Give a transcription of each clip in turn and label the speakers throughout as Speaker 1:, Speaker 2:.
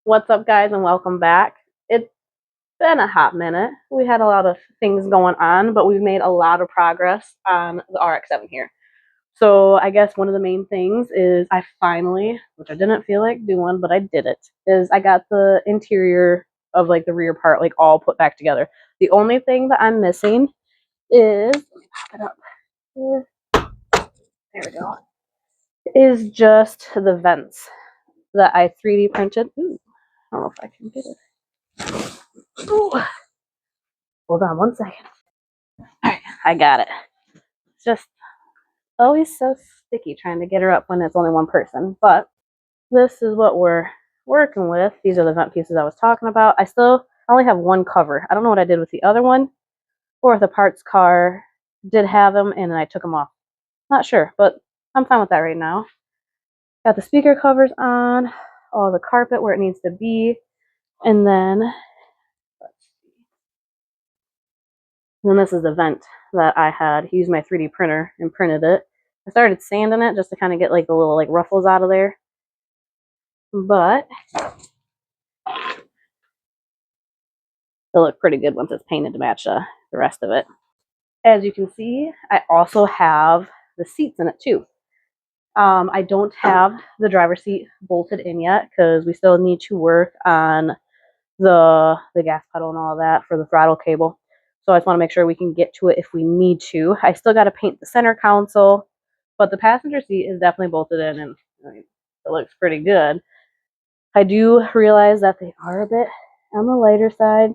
Speaker 1: What's up, guys, and welcome back. It's been a hot minute. We had a lot of things going on, but we've made a lot of progress on the RX7 here. So I guess one of the main things is I finally, which I didn't feel like doing, but I did it, is I got the interior of like the rear part like all put back together. The only thing that I'm missing is, let me pop it up. There we go. Is just the vents that I 3D printed. Ooh, I don't know if I can get it. Ooh. Hold on one second. Alright, I got it. It's just always so sticky trying to get her up when it's only one person. But this is what we're working with. These are the vent pieces I was talking about. I only have one cover. I don't know what I did with the other one, or if the parts car did have them and then I took them off. Not sure, but I'm fine with that right now. Got the speaker covers on, all the carpet where it needs to be, and then this is the vent that I had used my 3D printer and printed it. I started sanding it just to kind of get like the little like ruffles out of there. But it'll look pretty good once it's painted to match the rest of it. As you can see, I also have the seats in it too. I don't have the driver's seat bolted in yet because we still need to work on the gas pedal and all that for the throttle cable. So I just want to make sure we can get to it if we need to. I still got to paint the center console, but the passenger seat is definitely bolted in, and I mean, it looks pretty good. I do realize that they are a bit on the lighter side,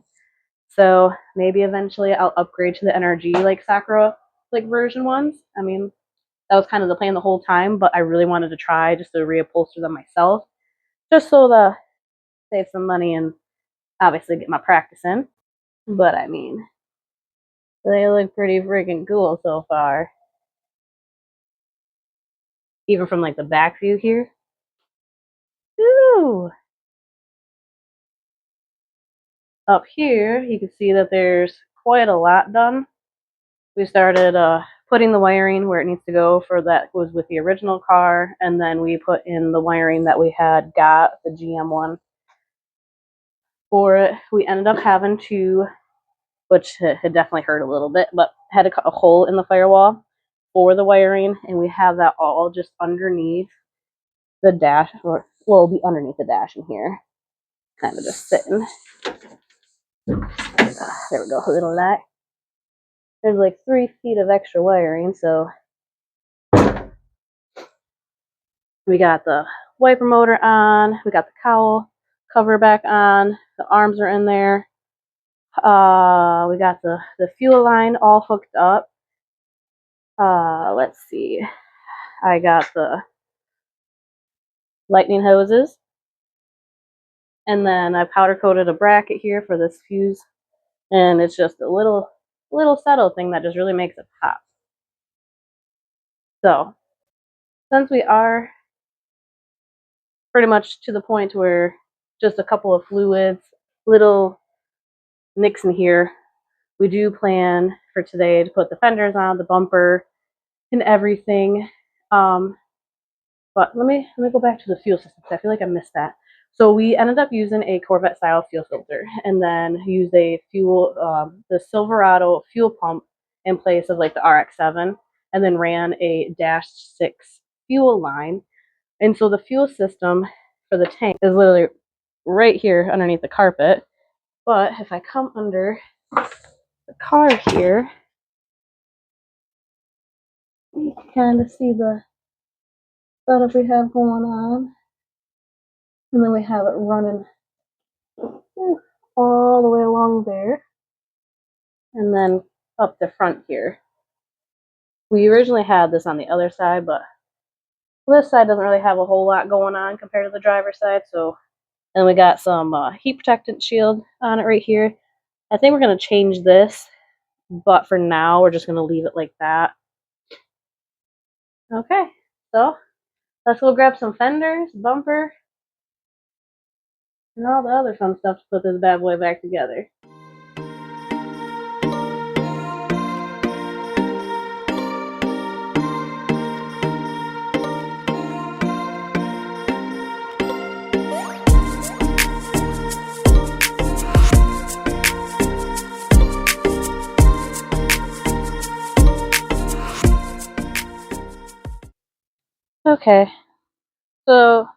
Speaker 1: so maybe eventually I'll upgrade to the NRG like Sakura like version ones. I mean, that was kind of the plan the whole time, but I really wanted to try just to reupholster them myself, just so to save some money and obviously get my practice in. But I mean, they look pretty freaking cool so far. Even from like the back view here. Ooh. Up here, you can see that there's quite a lot done. We started putting the wiring where it needs to go for that was with the original car, and then we put in the wiring that we had got, the GM one, for it. We ended up having to, which had definitely hurt a little bit, but had to cut a hole in the firewall for the wiring, and we have that all just underneath the dash, or well, it'll be underneath the dash in here, kind of just sitting. There we go, a little light. There's like 3 feet of extra wiring, so we got the wiper motor on, we got the cowl cover back on, the arms are in there. We got the fuel line all hooked up. Let's see. I got the lightning hoses. And then I powder coated a bracket here for this fuse. And it's just a little settle thing that just really makes it pop. So, since we are pretty much to the point where just a couple of fluids, little nicks in here, we do plan for today to put the fenders on, the bumper, and everything. But let me go back to the fuel system because I feel like I missed that. So we ended up using a Corvette style fuel filter, and then used a the Silverado fuel pump in place of like the RX7, and then ran a -6 fuel line. And so the fuel system for the tank is literally right here underneath the carpet. But if I come under the car here, you can kind of see the setup we have going on. And then we have it running all the way along there. And then up the front here. We originally had this on the other side, but this side doesn't really have a whole lot going on compared to the driver's side. So, and we got some heat protectant shield on it right here. I think we're going to change this, but for now we're just going to leave it like that. Okay, so let's go grab some fenders, bumper, and all the other fun stuff to put this bad boy back together. Okay, so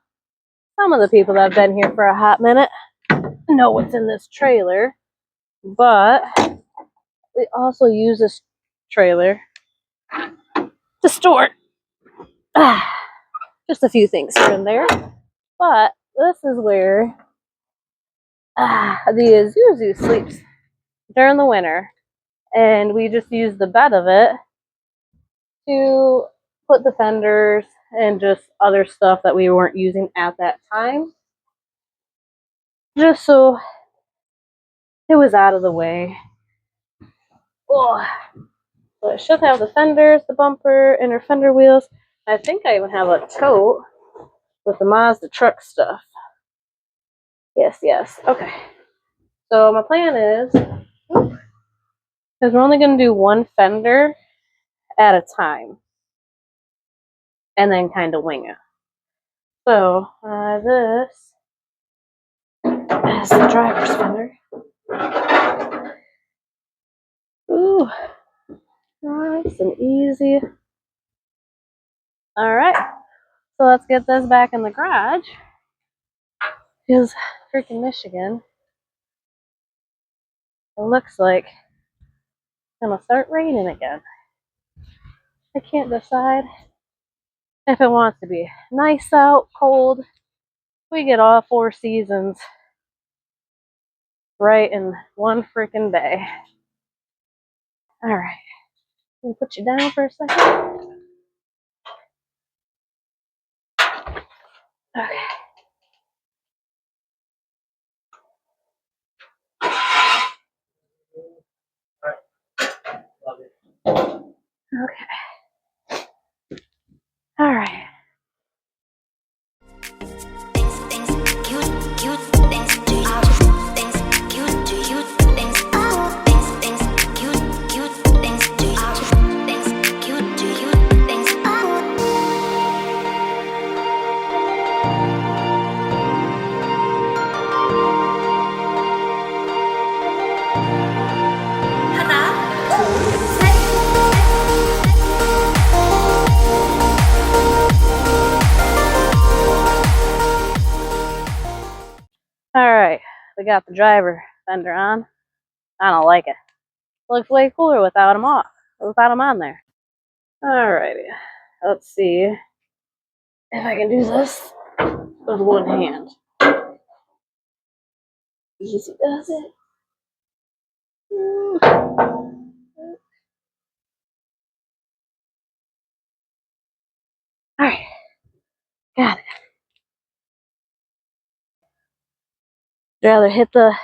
Speaker 1: some of the people that have been here for a hot minute know what's in this trailer, but we also use this trailer to store just a few things here and there. But this is where the Isuzu sleeps during the winter, and we just use the bed of it to put the fenders and just other stuff that we weren't using at that time, just so it was out of the way. Oh, so it should have the fenders, the bumper, inner fender wheels. I think I even have a tote with the Mazda truck stuff. Yes. Okay. So my plan is, because we're only going to do one fender at a time, and then kind of wing it. So this is the driver's fender. Ooh, nice and easy. All right, so let's get this back in the garage. Because freaking Michigan, it looks like it's gonna start raining again. I can't decide if it wants to be nice out, cold. We get all 4 seasons right in one freaking day. All right, let me put you down for a second. Okay. Okay. All right. All right, we got the driver fender on. I don't like it. Looks way cooler without him on there. Alrighty, let's see if I can do this with one hand. Easy does it. Alright, got it. I'd rather hit the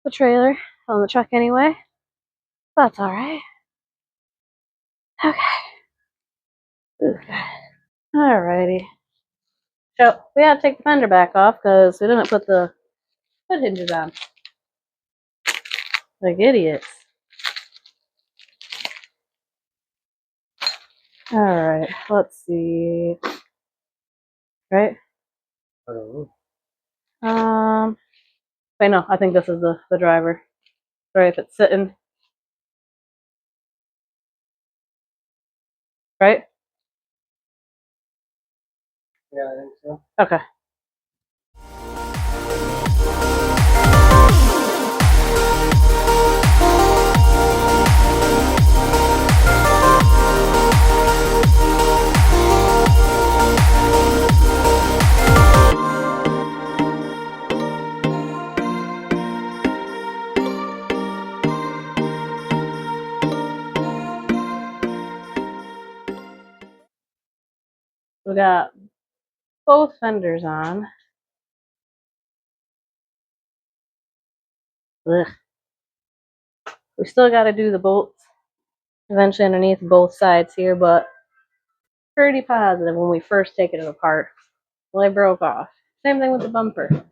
Speaker 1: trailer on the truck anyway. That's alright. Okay. Alrighty. So we had to take the fender back off because we didn't put the hood hinges on. Like idiots. Alright, let's see. Right? Wait, no, I think this is the driver. Right, if it's sitting. Right? Yeah, I think so. Okay. We got both fenders on. Ugh. We still got to do the bolts eventually underneath both sides here, but pretty positive when we first taken it apart. Well, they broke off. Same thing with the bumper. The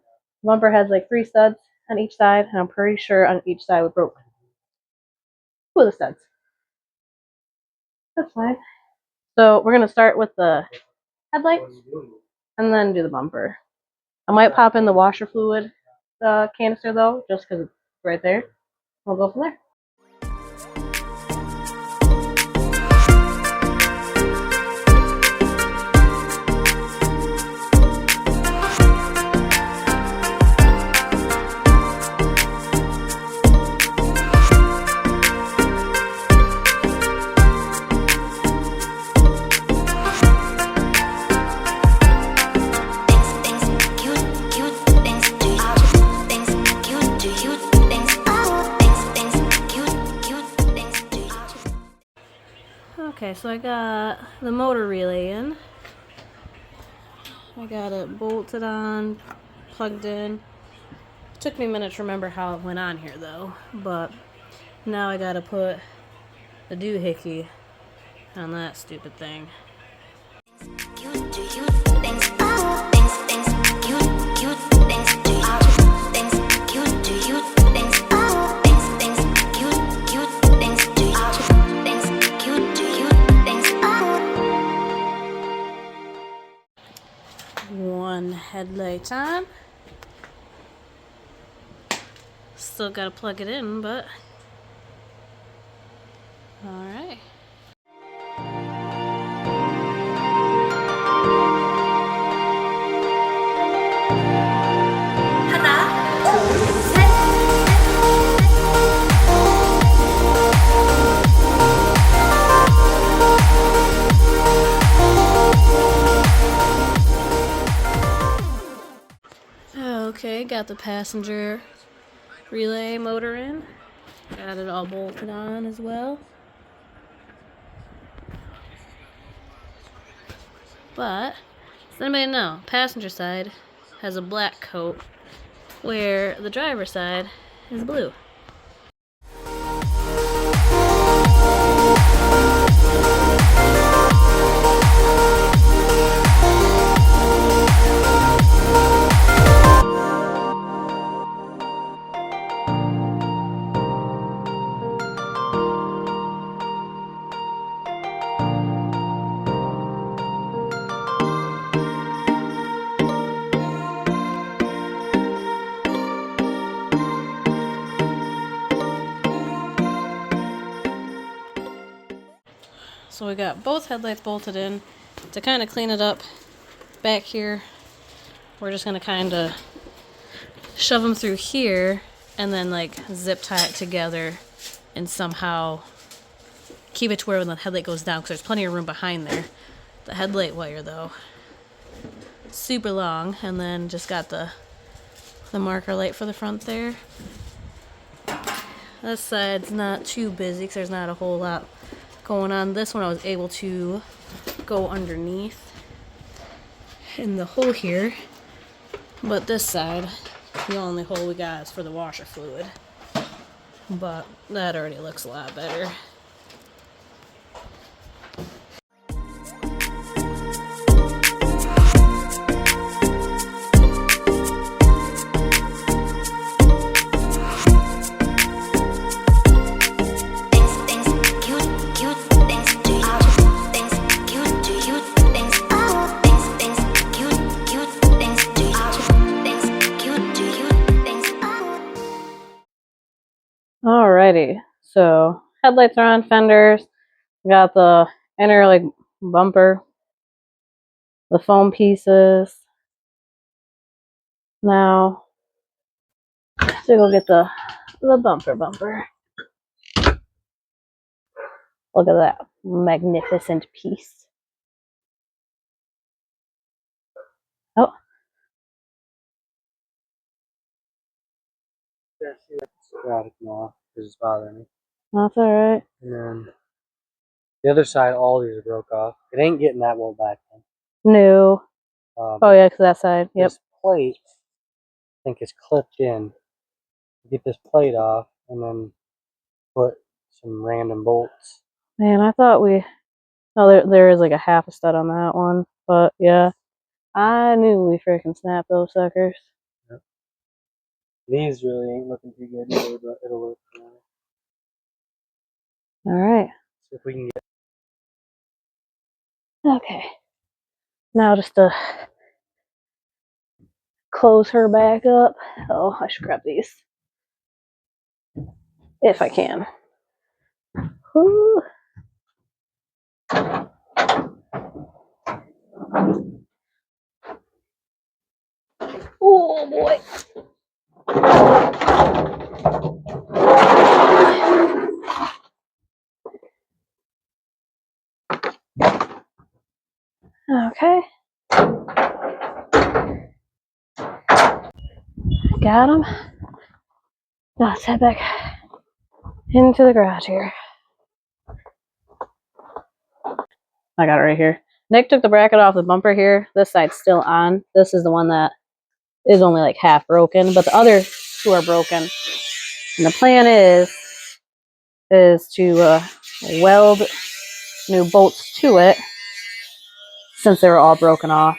Speaker 1: bumper has like 3 studs on each side, and I'm pretty sure on each side we broke 2 of the studs. That's fine. So we're going to start with the headlights and then do the bumper. I might pop in the washer fluid canister though, just because it's right there. We'll go from there. Okay, so I got the motor relay in. I got it bolted on, plugged in. It took me a minute to remember how it went on here though, but now I gotta put the doohickey on that stupid thing. One headlight on. Still gotta plug it in, but alright. Okay, got the passenger relay motor in. Got it all bolted on as well. But, does anybody know, passenger side has a black coat where the driver's side is blue. So we got both headlights bolted in. To kind of clean it up back here, we're just going to kind of shove them through here and then like zip tie it together and somehow keep it to where when the headlight goes down, because there's plenty of room behind there. The headlight wire though, super long, and then just got the marker light for the front there. This side's not too busy because there's not a whole lot going on. This one I was able to go underneath in the hole here, but this side, the only hole we got is for the washer fluid, but that already looks a lot better. Alrighty, so headlights are on, fenders, got the inner like bumper, the foam pieces. Now, let's go get the bumper. Look at that magnificent piece. Oh.
Speaker 2: Yeah, see, that's gotta come off because it's bothering me.
Speaker 1: That's alright.
Speaker 2: And then the other side, all these are broke off. It ain't getting that well back then.
Speaker 1: No. Oh yeah, because that side. Yep.
Speaker 2: This plate, I think, is clipped in. Get this plate off and then put some random bolts.
Speaker 1: Man, I thought we. Oh, there is like a half a stud on that one, but yeah, I knew we freaking snapped those suckers.
Speaker 2: Yep. These really ain't looking too good either, but it'll work for now.
Speaker 1: All right.
Speaker 2: So if we can get.
Speaker 1: Okay. Now just to close her back up. Oh, I should grab these if I can. Whew. Oh boy. Okay. Got them. Now let's head back into the garage here. I got it right here. Nick took the bracket off the bumper here. This side's still on. This is the one that is only like half broken, but the other two are broken. And the plan is to weld new bolts to it since they were all broken off.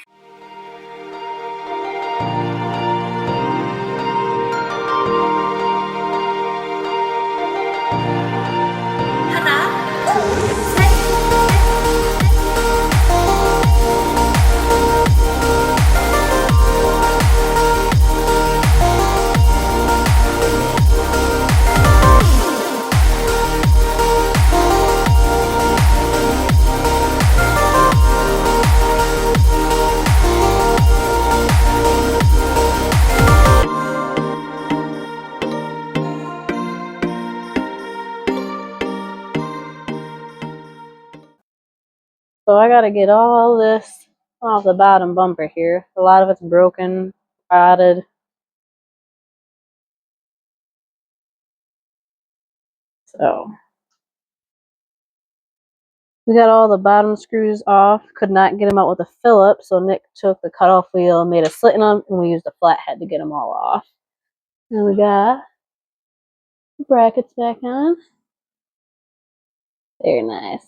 Speaker 1: So I gotta get all this off the bottom bumper here. A lot of it's broken, rotted. So we got all the bottom screws off. Could not get them out with a Phillips, so Nick took the cutoff wheel, made a slit in them, and we used a flathead to get them all off. And we got the brackets back on. Very nice.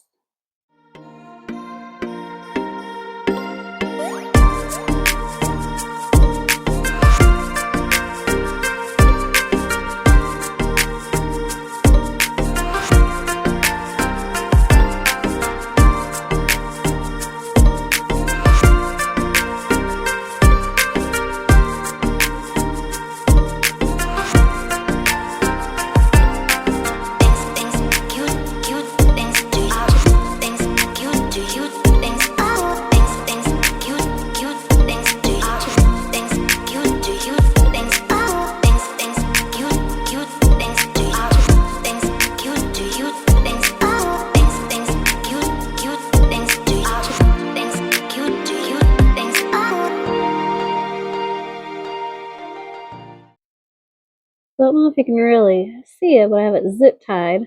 Speaker 1: I don't know if you can really see it, but I have it zip tied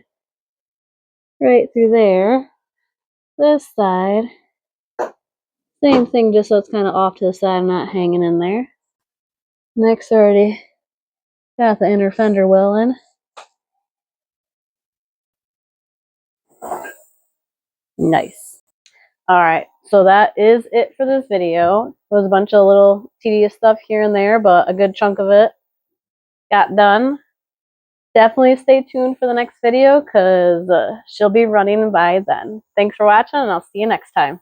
Speaker 1: right through there. This side, same thing, just so it's kind of off to the side, not hanging in there. Nick's already got the inner fender well in. Nice. Alright, so that is it for this video. It was a bunch of little tedious stuff here and there, but a good chunk of it got done. Definitely stay tuned for the next video because she'll be running by then. Thanks for watching, and I'll see you next time.